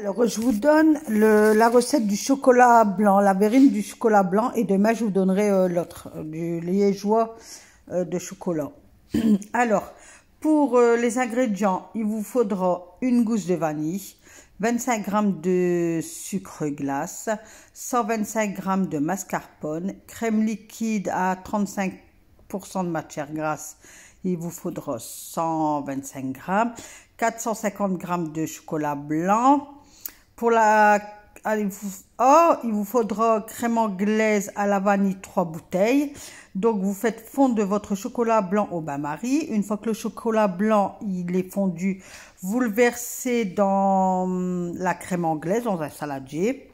Alors, je vous donne la recette du chocolat blanc, la verrine du chocolat blanc, et demain, je vous donnerai l'autre, du liégeois de chocolat. Alors, pour les ingrédients, il vous faudra une gousse de vanille, 25 g de sucre glace, 125 g de mascarpone, crème liquide à 35% de matière grasse, il vous faudra 125 g, 450 g de chocolat blanc. Pour il vous faudra crème anglaise à la vanille 3 bouteilles. Donc vous faites fondre votre chocolat blanc au bain-marie. Une fois que le chocolat blanc il est fondu, vous le versez dans la crème anglaise, dans un saladier.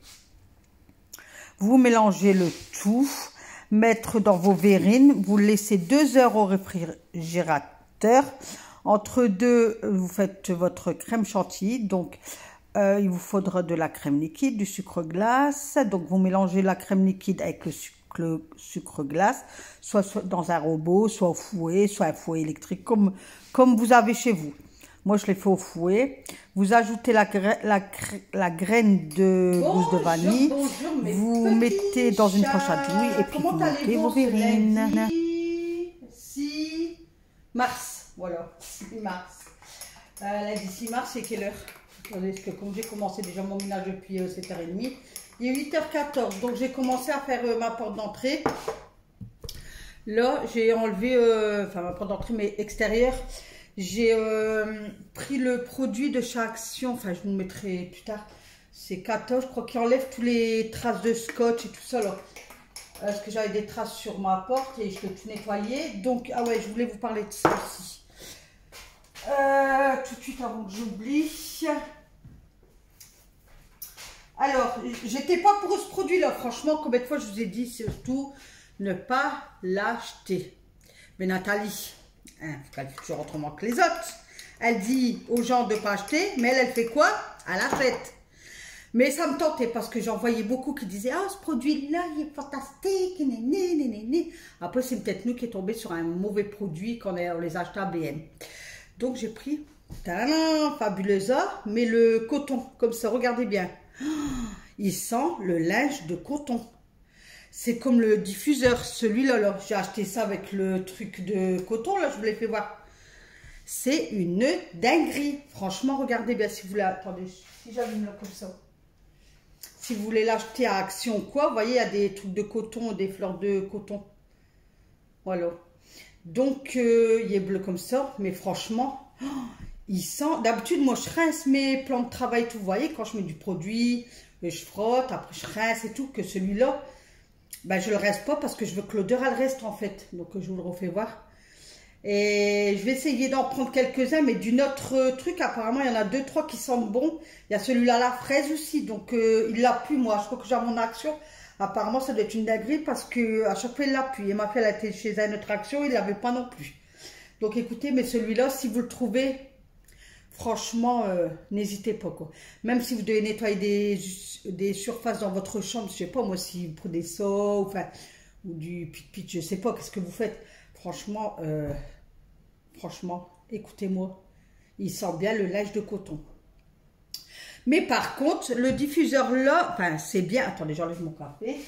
Vous mélangez le tout, mettre dans vos verrines, vous laissez 2 heures au réfrigérateur. Entre deux, vous faites votre crème chantilly. Donc il vous faudra de la crème liquide, du sucre glace. Donc vous mélangez la crème liquide avec le sucre glace, soit dans un robot, soit au fouet, soit un fouet électrique, comme vous avez chez vous. Moi, je l'ai fait au fouet. Vous ajoutez la graine de gousse de vanille. Vous mettez dans une poche à douille et puis vous mettez vos verrines. 6 mars, voilà, 6 mars. Lundi 6 mars, c'est quelle heure? Parce que comme j'ai commencé déjà mon ménage depuis 7h30, il est 8h14, donc j'ai commencé à faire ma porte d'entrée. Là, j'ai enlevé, enfin ma porte d'entrée, mais extérieure. J'ai pris le produit de chez Action, enfin je vous le mettrai plus tard. C'est 14, je crois, qui enlève tous les traces de scotch et tout ça là. Parce que j'avais des traces sur ma porte et je l'ai tout nettoyé. Donc, ah ouais, je voulais vous parler de ça aussi. Tout de suite avant que j'oublie. Alors, j'étais pas pour ce produit-là. Franchement, combien de fois je vous ai dit, surtout, ne pas l'acheter. Mais Nathalie, hein, elle fait toujours autrement que les autres. Elle dit aux gens de ne pas acheter, mais elle fait quoi? Elle achète. Mais ça me tentait parce que j'en voyais beaucoup qui disaient « Ah, ce produit-là, il est fantastique, néné, néné, néné. » Après, c'est peut-être nous qui est tombé sur un mauvais produit quand on les a achetés à BM. Donc, j'ai pris Fabulosa, mais le coton, comme ça, regardez bien. Il sent le linge de coton. C'est comme le diffuseur, celui-là, là. J'ai acheté ça avec le truc de coton, là, je vous l'ai fait voir. C'est une dinguerie. Franchement, regardez bien si vous voulez. Attendez, si j'allume là comme ça. Si vous voulez l'acheter à Action ou quoi, vous voyez, il y a des trucs de coton, des fleurs de coton. Voilà. Donc, il est bleu comme ça, mais franchement, oh, il sent... D'habitude, moi, je rince mes plans de travail, tout. Vous voyez, quand je mets du produit, je frotte, après je rince et tout, que celui-là, ben, je le reste pas parce que je veux que l'odeur, elle reste, en fait. Donc, je vous le refais voir. Et je vais essayer d'en prendre quelques-uns, mais d'une autre truc, apparemment, il y en a 2-3 qui sentent bon. Il y a celui-là, la fraise aussi, donc il l'a plus, moi. Je crois que j'ai mon Action. Apparemment, ça doit être une dinguerie parce que à chaque fois, il l'a plus. Et ma fille, elle était chez une autre Action, il l'avait pas non plus. Donc, écoutez, mais celui-là, si vous le trouvez, franchement, n'hésitez pas, quoi. Même si vous devez nettoyer des surfaces dans votre chambre, je sais pas, moi, si vous prenez ça, ou du pit-pit, je sais pas, qu'est-ce que vous faites. Franchement, écoutez-moi, il sent bien le linge de coton. Mais par contre, le diffuseur là, enfin c'est bien, attendez, j'enlève mon café,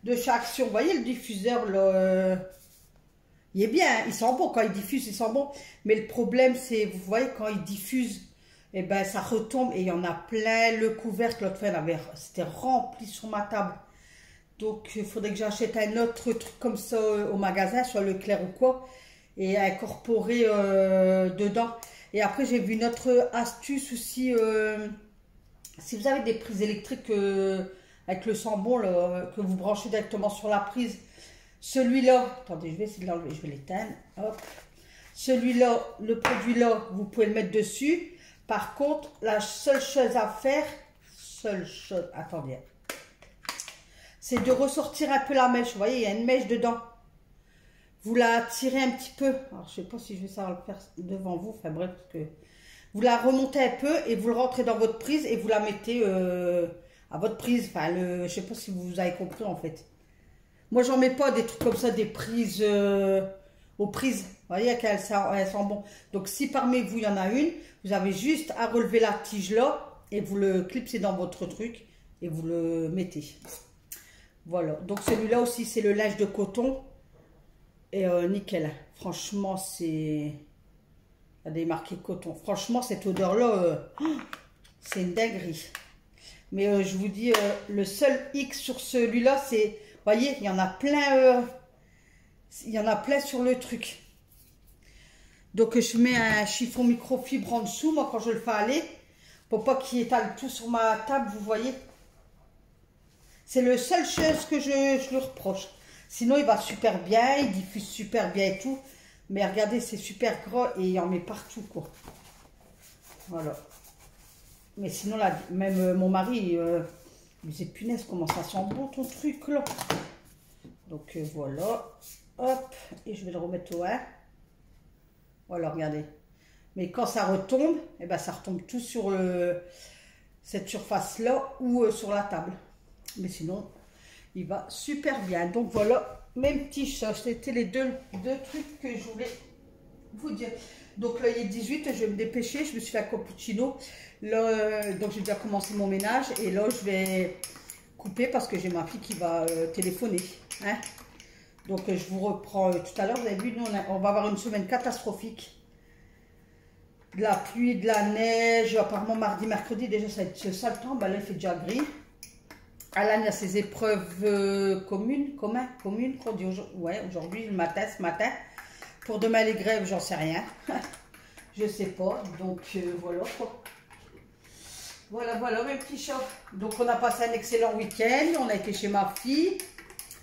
de chez Action, vous voyez le diffuseur là, il est bien, il sent bon, quand il diffuse, il sent bon. Mais le problème c'est, vous voyez, quand il diffuse, et ben ça retombe et il y en a plein, le couvercle, l'autre fois, c'était rempli sur ma table. Donc, il faudrait que j'achète un autre truc comme ça au magasin, soit Leclerc ou quoi, et incorporer dedans. Et après, j'ai vu une autre astuce aussi. Si vous avez des prises électriques avec le sambon, là, que vous branchez directement sur la prise, celui-là, attendez, je vais essayer de l'enlever, je vais l'éteindre. Hop. Celui-là, le produit-là, vous pouvez le mettre dessus. Par contre, la seule chose à faire, attendez. C'est de ressortir un peu la mèche. Vous voyez, il y a une mèche dedans. Vous la tirez un petit peu. Alors, je ne sais pas si je vais savoir le faire devant vous. Enfin, bref, parce que vous la remontez un peu et vous le rentrez dans votre prise et vous la mettez à votre prise. Enfin, je ne sais pas si vous avez compris, en fait. Moi, j'en mets pas des trucs comme ça, des prises aux prises. Vous voyez qu'elles sont bon. Donc, si parmi vous, il y en a une, vous avez juste à relever la tige là et vous le clipsez dans votre truc et vous le mettez. Voilà, donc celui-là aussi c'est le linge de coton et nickel. Franchement c'est... Regardez, marqué coton. Franchement cette odeur-là, c'est une dinguerie. Mais je vous dis, le seul X sur celui-là, c'est... Vous voyez, il y en a plein... il y en a plein sur le truc. Donc je mets un chiffon microfibre en dessous, moi quand je le fais aller, pour pas qu'il étale tout sur ma table, vous voyez. C'est le seul chose que je lui reproche. Sinon il va super bien, il diffuse super bien et tout. Mais regardez, c'est super gras et il en met partout quoi. Voilà. Mais sinon là, même mon mari, il disait punaise comment ça sent bon ton truc là. Donc voilà. Hop, et je vais le remettre au 1. Voilà, regardez. Mais quand ça retombe, eh ben, ça retombe tout sur cette surface-là ou sur la table. Mais sinon, il va super bien. Donc voilà, mes petits chats. C'était les deux trucs que je voulais vous dire. Donc là, il est 18, je vais me dépêcher. Je me suis fait un cappuccino. Là, donc j'ai déjà commencé mon ménage. Et là, je vais couper parce que j'ai ma fille qui va téléphoner. Hein. Donc je vous reprends tout à l'heure. Vous avez vu, nous, on va avoir une semaine catastrophique. De la pluie, de la neige. Apparemment, mardi, mercredi, déjà, ça va être ce sale temps. Ben là, il fait déjà gris. Alan, il y a ses épreuves communes, qu'on dit aujourd'hui, le matin, ce matin. Pour demain, les grèves, j'en sais rien. Je sais pas. Donc, voilà quoi. Voilà mes petits chats. Donc, on a passé un excellent week-end. On a été chez ma fille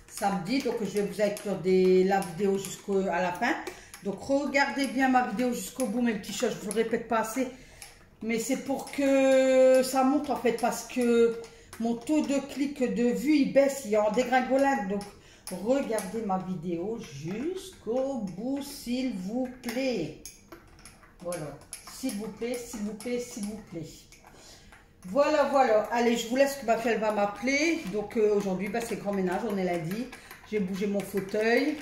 samedi. Donc, je vais vous inclure la vidéo jusqu'à la fin. Donc, regardez bien ma vidéo jusqu'au bout, mes petits chats. Je ne vous le répète pas assez. Mais c'est pour que ça monte, en fait. Parce que mon taux de clic, de vue, il baisse. Il est en dégringolade. Donc, regardez ma vidéo jusqu'au bout, s'il vous plaît. Voilà. S'il vous plaît, s'il vous plaît, s'il vous plaît. Voilà. Allez, je vous laisse que ma fille, elle va m'appeler. Donc, aujourd'hui, bah, c'est grand ménage. On est lundi. J'ai bougé mon fauteuil.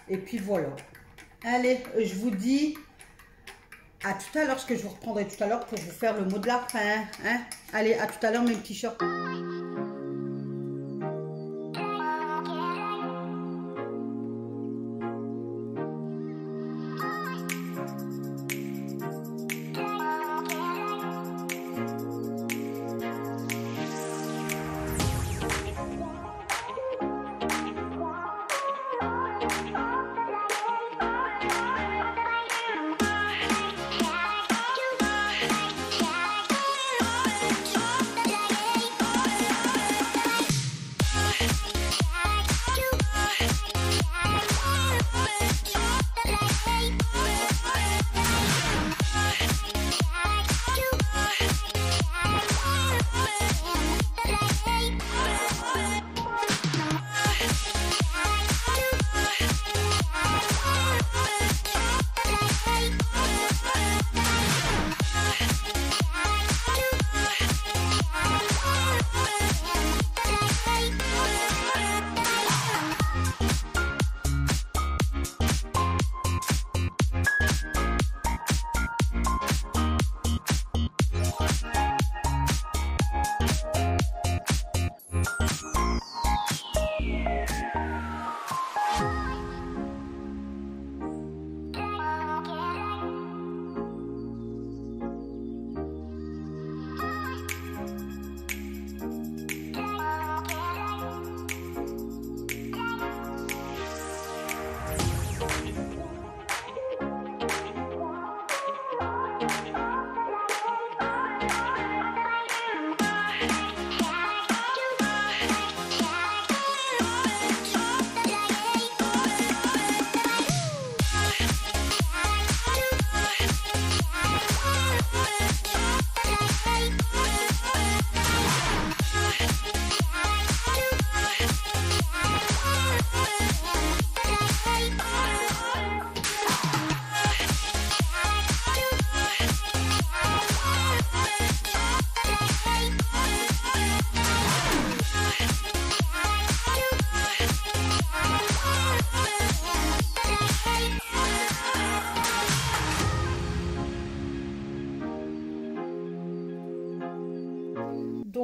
Et puis, voilà. Allez, je vous dis à tout à l'heure, ce que je vous reprendrai tout à l'heure pour vous faire le mot de la fin. Hein? Allez, à tout à l'heure, mes petits chats.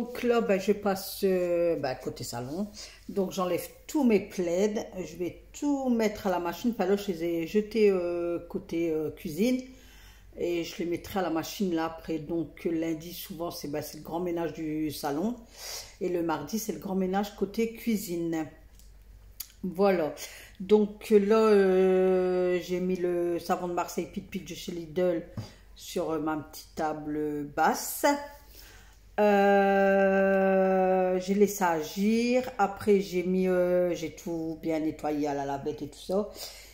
Donc là, ben, je passe côté salon. Donc j'enlève tous mes plaids. Je vais tout mettre à la machine. Enfin, là, je les ai jetés côté cuisine. Et je les mettrai à la machine là après. Donc lundi, souvent, c'est le grand ménage du salon. Et le mardi, c'est le grand ménage côté cuisine. Voilà. Donc là, j'ai mis le savon de Marseille Pit Pit de chez Lidl sur ma petite table basse. J'ai laissé agir. Après, j'ai tout bien nettoyé à la lavette et tout ça.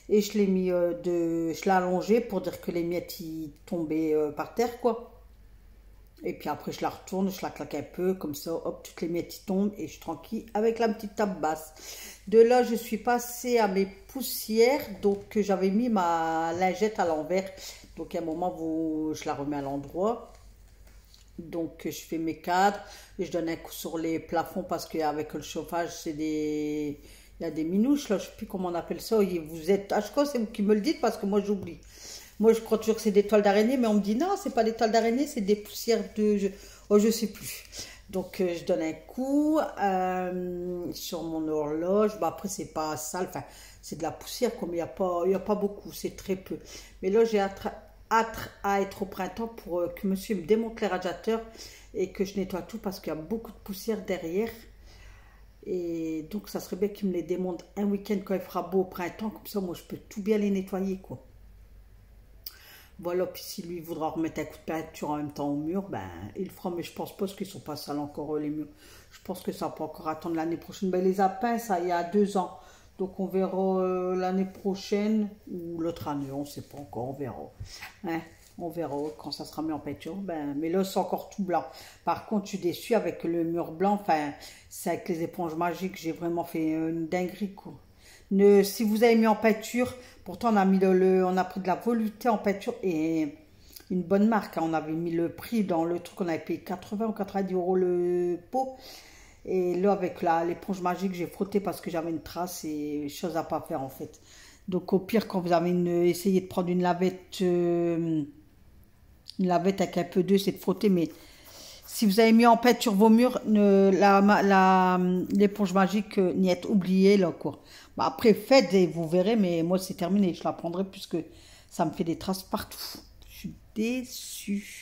Et je l'ai mis je l'ai allongé pour dire que les miettes y tombaient par terre, quoi. Et puis après, je la retourne, je la claque un peu, comme ça, hop, toutes les miettes y tombent et je suis tranquille avec la petite table basse. De là, je suis passée à mes poussières, donc j'avais mis ma lingette à l'envers. Donc à un moment, je la remets à l'endroit. Donc je fais mes cadres et je donne un coup sur les plafonds parce qu'avec le chauffage, il y a des minouches, là, je ne sais plus comment on appelle ça. Vous êtes, à chaque fois, c'est vous qui me le dites parce que moi, j'oublie. Moi, je crois toujours que c'est des toiles d'araignée, mais on me dit non, c'est pas des toiles d'araignée, c'est des poussières de... je sais plus. Donc, je donne un coup sur mon horloge. Bah, après, c'est pas sale, enfin, c'est de la poussière, comme il n'y a pas beaucoup, c'est très peu. Mais là, j'ai hâte à être au printemps pour que monsieur me démonte les radiateurs et que je nettoie tout parce qu'il y a beaucoup de poussière derrière. Et donc, ça serait bien qu'il me les démonte un week-end quand il fera beau au printemps. Comme ça, moi, je peux tout bien les nettoyer, quoi. Voilà, puis si lui voudra remettre un coup de peinture en même temps au mur, ben il le fera, mais je pense pas qu'ils sont pas sales encore les murs. Je pense que ça peut encore attendre l'année prochaine. Ben les a peints, ça, il y a 2 ans. Donc on verra l'année prochaine ou l'autre année, on sait pas encore, on verra. Hein, on verra quand ça sera mis en peinture. Ben, mais là, c'est encore tout blanc. Par contre, je suis déçue avec le mur blanc. Enfin, c'est avec les éponges magiques, j'ai vraiment fait une dinguerie, quoi. Si vous avez mis en peinture, pourtant on a mis on a pris de la volupté en peinture et une bonne marque. Hein. On avait mis le prix dans le truc, on avait payé 80 ou 90 € le pot. Et là avec l'éponge magique, j'ai frotté parce que j'avais une trace et chose à pas faire en fait. Donc au pire, quand vous avez essayé de prendre une lavette avec un peu d'eau, c'est de frotter. Mais si vous avez mis en peinture vos murs, l'éponge magique, n'y est oubliée là quoi. Bah, après, faites et vous verrez, mais moi, c'est terminé. Je la prendrai puisque ça me fait des traces partout. Je suis déçue.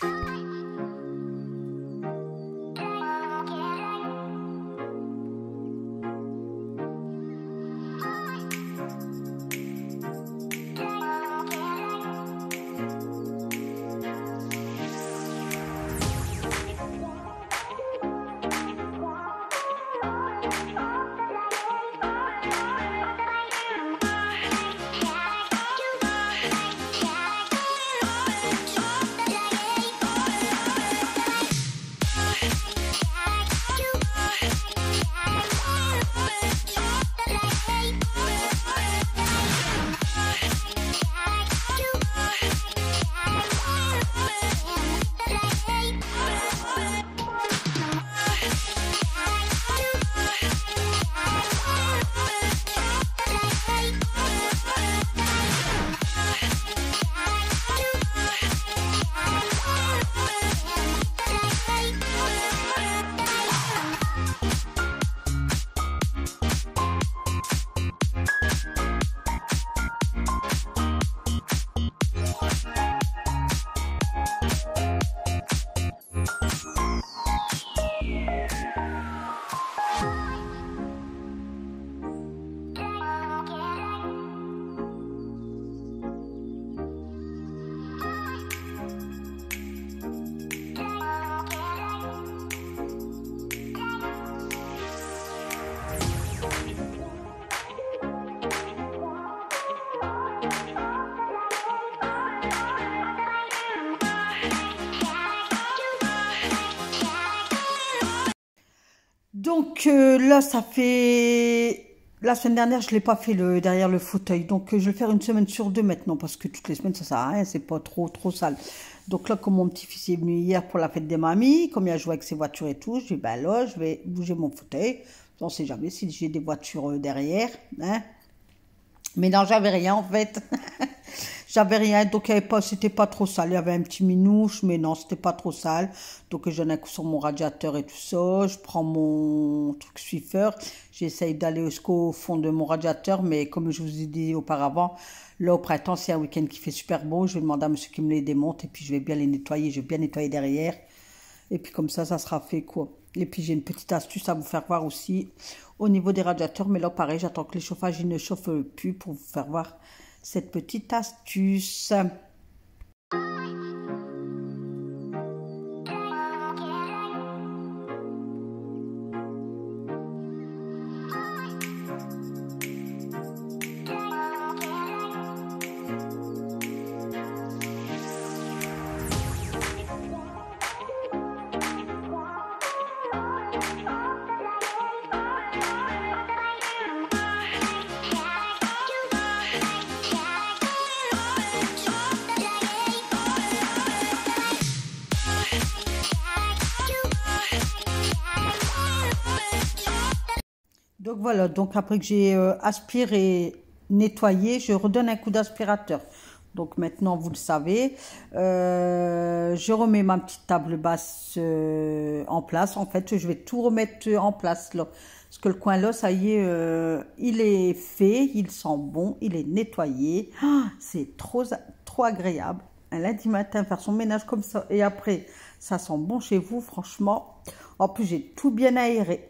Donc là, ça fait... La semaine dernière, je ne l'ai pas fait derrière le fauteuil. Donc je vais faire une semaine sur 2 maintenant. Parce que toutes les semaines, ça ne sert à rien. C'est pas trop sale. Donc là, comme mon petit-fils est venu hier pour la fête des mamies, comme il a joué avec ses voitures et tout, je dis, ben là, je vais bouger mon fauteuil. On ne sait jamais si j'ai des voitures derrière. Hein. Mais non, j'avais rien en fait. J'avais rien, donc c'était pas trop sale. Il y avait un petit minouche, mais non, c'était pas trop sale. Donc j'en ai sur mon radiateur et tout ça. Je prends mon truc Swiffer. J'essaye d'aller jusqu'au fond de mon radiateur, mais comme je vous ai dit auparavant, là au printemps, c'est un week-end qui fait super beau. Je vais demander à monsieur qui me les démonte et puis je vais bien les nettoyer. Je vais bien nettoyer derrière. Et puis comme ça sera fait quoi. Et puis j'ai une petite astuce à vous faire voir aussi au niveau des radiateurs. Mais là pareil, j'attends que les chauffages ne chauffent plus pour vous faire voir cette petite astuce. Donc voilà, donc après que j'ai aspiré, nettoyé, je redonne un coup d'aspirateur. Donc maintenant, vous le savez, je remets ma petite table basse en place. En fait, je vais tout remettre en place là. Parce que le coin là, ça y est, il est fait, il sent bon, il est nettoyé. Oh, c'est trop agréable. Un lundi matin, faire son ménage comme ça. Et après, ça sent bon chez vous, franchement. En plus, j'ai tout bien aéré.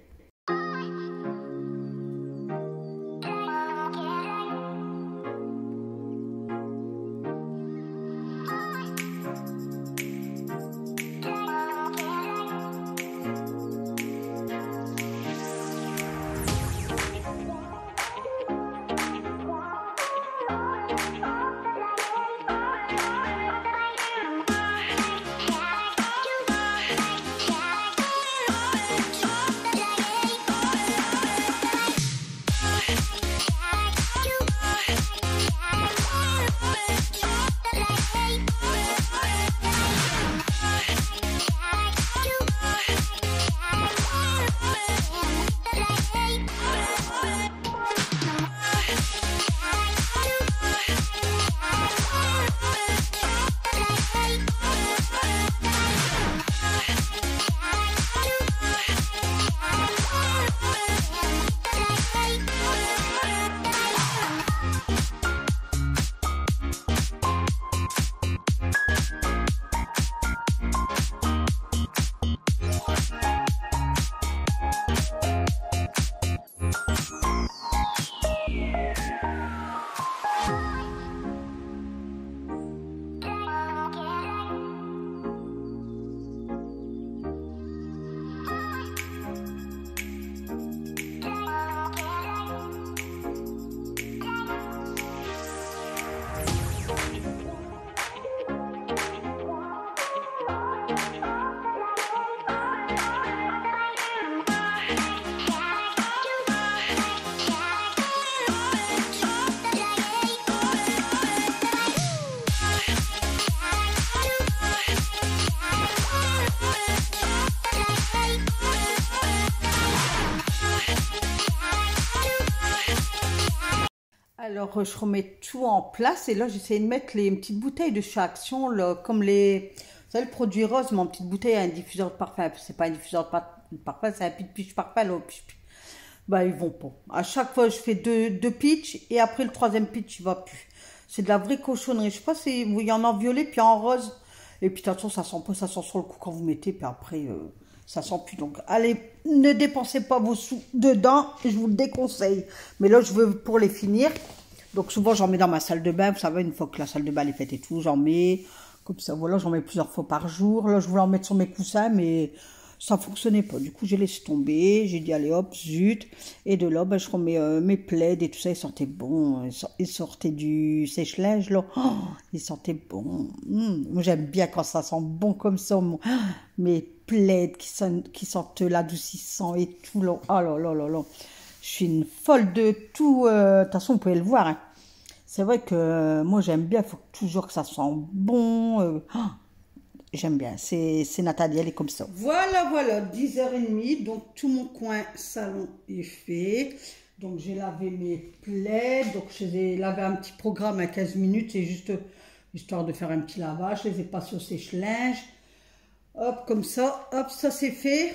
Alors, je remets tout en place et là, j'essaie de mettre les petites bouteilles de chez Action, là, comme les... Vous savez, le produit rose, mon petite bouteille a un diffuseur de parfum. C'est pas un diffuseur de parfum, c'est un pitch parfum, là. Bah, ils vont pas. À chaque fois, je fais deux pitchs et après, le troisième pitch, il va plus. C'est de la vraie cochonnerie. Je sais pas si il y en a en violet, puis en rose. Et puis, de toute façon, ça sent pas, ça sent sur le coup quand vous mettez, puis après... ça sent plus. Donc, allez, ne dépensez pas vos sous dedans. Je vous le déconseille. Mais là, je veux pour les finir. Donc, souvent, j'en mets dans ma salle de bain. Vous savez, une fois que la salle de bain est faite et tout, j'en mets. Comme ça, voilà, j'en mets plusieurs fois par jour. Là, je voulais en mettre sur mes coussins, mais ça ne fonctionnait pas. Du coup, j'ai laissé tomber. J'ai dit, allez, hop, zut. Et de là, ben, je remets mes plaids et tout ça. Ils sentaient bon. Ils sortaient du sèche-linge, là. Oh, ils sentaient bon. Moi, j'aime bien quand ça sent bon comme ça. Mes plaids qui sentent l'adoucissant et tout, là. Oh là là là là. Je suis une folle de tout. De toute façon, vous pouvez le voir. Hein. C'est vrai que moi, j'aime bien. Il faut toujours que ça sent bon. J'aime bien. C'est Nathalie, elle est comme ça. Voilà, 10h30. Donc, tout mon coin salon est fait. Donc j'ai lavé mes plaids, donc je les ai lavé un petit programme à 15 minutes, c'est juste histoire de faire un petit lavage, je les ai passés au sèche-linge. Hop, comme ça, hop, ça c'est fait.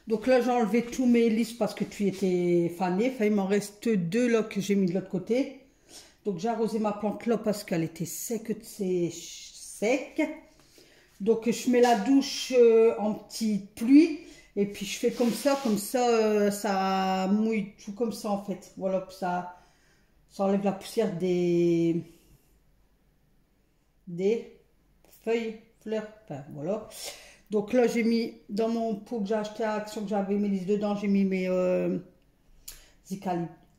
Donc là j'ai enlevé tous mes lisses parce que tu étais fané, enfin il m'en reste 2 là que j'ai mis de l'autre côté. Donc j'ai arrosé ma plante là parce qu'elle était sec de sec. Donc je mets la douche en petite pluie. Et puis je fais comme ça ça mouille tout comme ça en fait. Voilà, ça enlève la poussière des feuilles, fleurs, enfin voilà. Donc là j'ai mis dans mon pot que j'ai acheté à Action, que j'avais mes lisses dedans, j'ai mis mes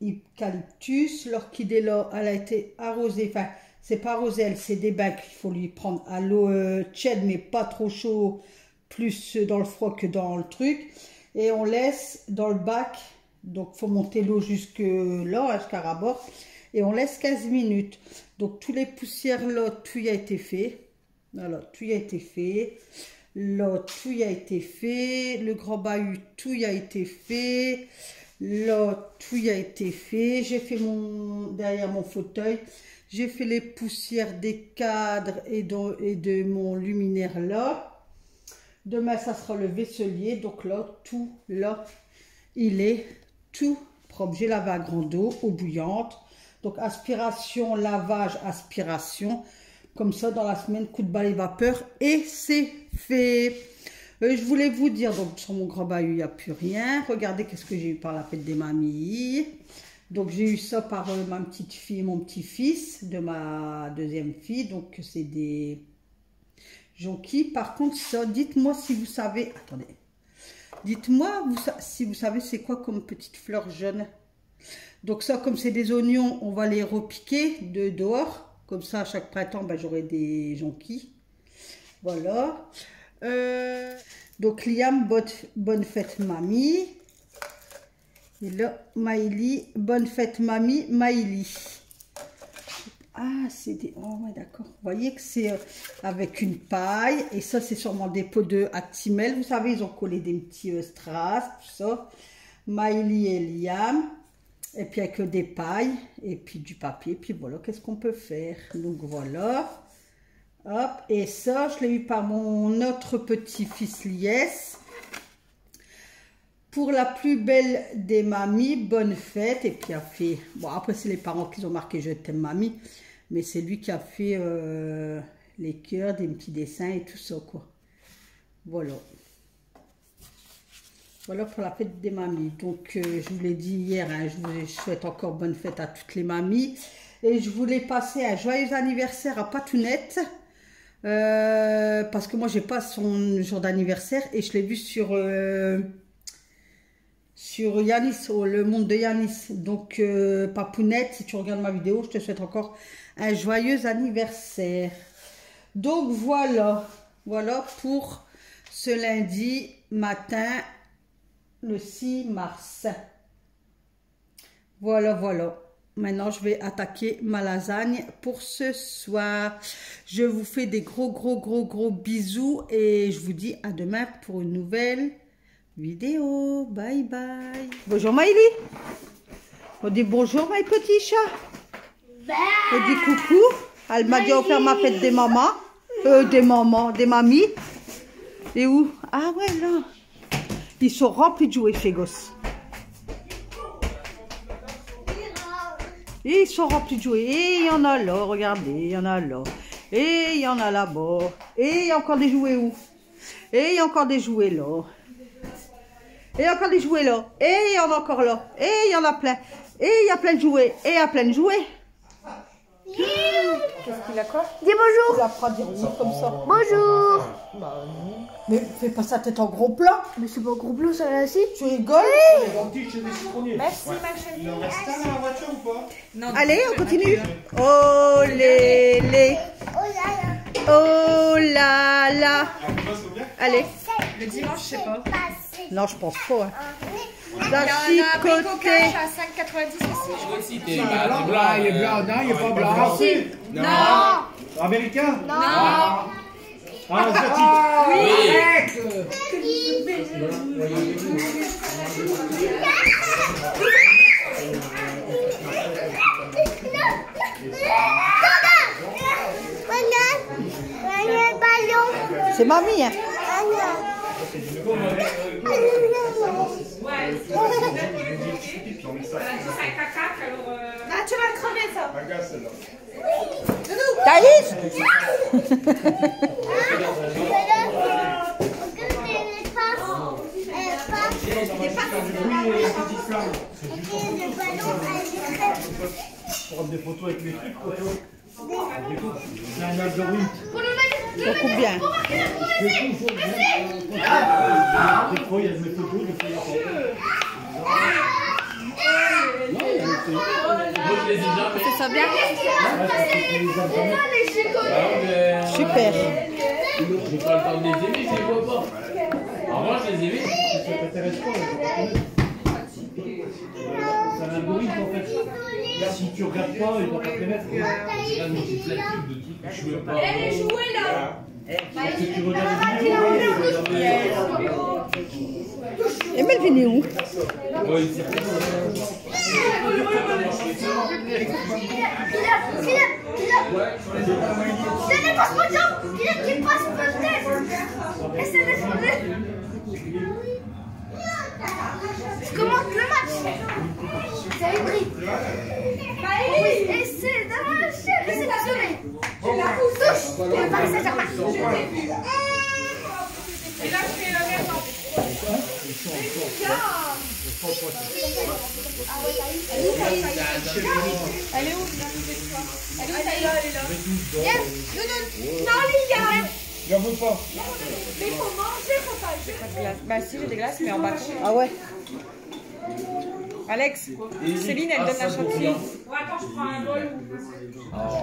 eucalyptus. L'orchidée là, elle a été arrosée, enfin c'est pas arrosé, elle c'est des bacs, il faut lui prendre à l'eau tiède mais pas trop chaud. Plus dans le froid que dans le truc, et on laisse dans le bac, donc faut monter l'eau jusque là, jusqu'à rabord, et on laisse 15 minutes. Donc tous les poussières là, tout y a été fait, voilà, tout y a été fait, là tout y a été fait, le grand bahut tout y a été fait, là tout y a été fait. J'ai fait derrière mon fauteuil, j'ai fait les poussières des cadres et de mon luminaire là. Demain, ça sera le vaisselier. Donc là, tout, là, il est tout propre. J'ai lavé à grande eau bouillante. Donc, aspiration, lavage, aspiration. Comme ça, dans la semaine, coup de balai vapeur. Et c'est fait. Je voulais vous dire, donc, sur mon grand bahut, il n'y a plus rien. Regardez qu'est-ce que j'ai eu par la fête des mamies. Donc, j'ai eu ça par ma petite fille et mon petit-fils de ma deuxième fille. Donc, c'est des... jonquilles. Par contre, ça, dites-moi si vous savez, attendez, dites-moi si vous savez c'est quoi comme petite fleur jaune. Donc ça, comme c'est des oignons, on va les repiquer de dehors, comme ça à chaque printemps, ben, j'aurai des jonquilles. Voilà. Donc Liam, bonne fête mamie. Et là, Maïli, bonne fête mamie, Maïli. Ah, c'est des... Oh, ouais, d'accord. Vous voyez que c'est avec une paille. Et ça, c'est sûrement des pots de Actimel. Vous savez, ils ont collé des petits strass, tout ça. Maïli et Liam. Et puis, avec des pailles. Et puis, du papier. Puis, voilà, qu'est-ce qu'on peut faire? Donc, voilà. Hop. Et ça, je l'ai eu par mon autre petit-fils Lies. Pour la plus belle des mamies, bonne fête. Et puis, il a fait... Bon, après, c'est les parents qui ont marqué « Je t'aime, mamie ». Mais c'est lui qui a fait les cœurs, des petits dessins et tout ça, quoi. Voilà. Voilà pour la fête des mamies. Donc, je vous l'ai dit hier, hein, je vous souhaite encore bonne fête à toutes les mamies. Et je voulais passer un joyeux anniversaire à Patounette. Parce que moi, j'ai pas son jour d'anniversaire. Et je l'ai vu sur Yanis, le monde de Yanis. Donc, Papounette, si tu regardes ma vidéo, je te souhaite encore un joyeux anniversaire. Donc, voilà. Voilà pour ce lundi matin, le 6 mars. Voilà, voilà. Maintenant, je vais attaquer ma lasagne pour ce soir. Je vous fais des gros bisous. Et je vous dis à demain pour une nouvelle vidéo. Bye bye. Bonjour Maïli. On dit bonjour mes petits chats. On dit coucou. Elle m'a dit on faire ma fête des mamans. Des mamies. Et où? Ah ouais là. Ils sont remplis de jouets chez Gosse. Et ils sont remplis de jouets. Et il y en a là, regardez, il y en a là. Et il y en a là-bas. Et il y a encore des jouets où? Et il y a encore des jouets là. Et il y a encore des jouets là. Et il y en a encore là. Et il y en a plein. Et il y a plein de jouets. Et il y a plein de jouets. Qu'est-ce qu'il a quoi? Dis bonjour. Il apprend à dire oui comme ça. Bonjour. Mais fais pas sa tête en gros plan. Mais c'est pas un gros bleu ça là aussi. Tu rigoles? Merci ma chérie. Il en reste un dans la voiture ou pas? Non, Allez, on continue. Oh lélé. Oh là là. Allez. le dimanche, je sais pas. Non, je pense pas. Hein. Il y a un abricot Chicoté. cash à 5,90 aussi. Il est blanc, il est blanc, non, il est pas blanc. Non. Américain? Non. Ah, asiatique. C'est mamie, hein. Ah, tu vas le crever ça. Regarde celle-là. Thaïs. Prendre des photos avec les trucs, quoi. C'est un algorithme. Ça coupe bien. Des fois, il y a mes photos, des fois, il y a pas. C'est ça bien. Super. J'ai pas le temps de les aimer, je les vois pas. En revanche, je les aimais. Ça t'intéresse pas, c'est un algorithme en fait. Si tu regardes pas, il va pas te les mettre. Regarde, moi j'ai plein de trucs de trucs que je veux pas. Si tu regardes les vidéos, Et Melvin est où? Ouais, c'est Je commence le match. C'est hybride. Et c'est dans la chaîne, c'est la semaine. Touche. Et pas que ça gère pas. Et là, je fais le même temps. Elle est où? Elle est où? Elle est là. Non, les gars. j'en veux pas. Mais il faut manger, faut pas. Pas de glace. Bah si, j'ai des glaces, mais en bâton. Ah ouais. Alex, Céline, elle donne la chantilly. Oh,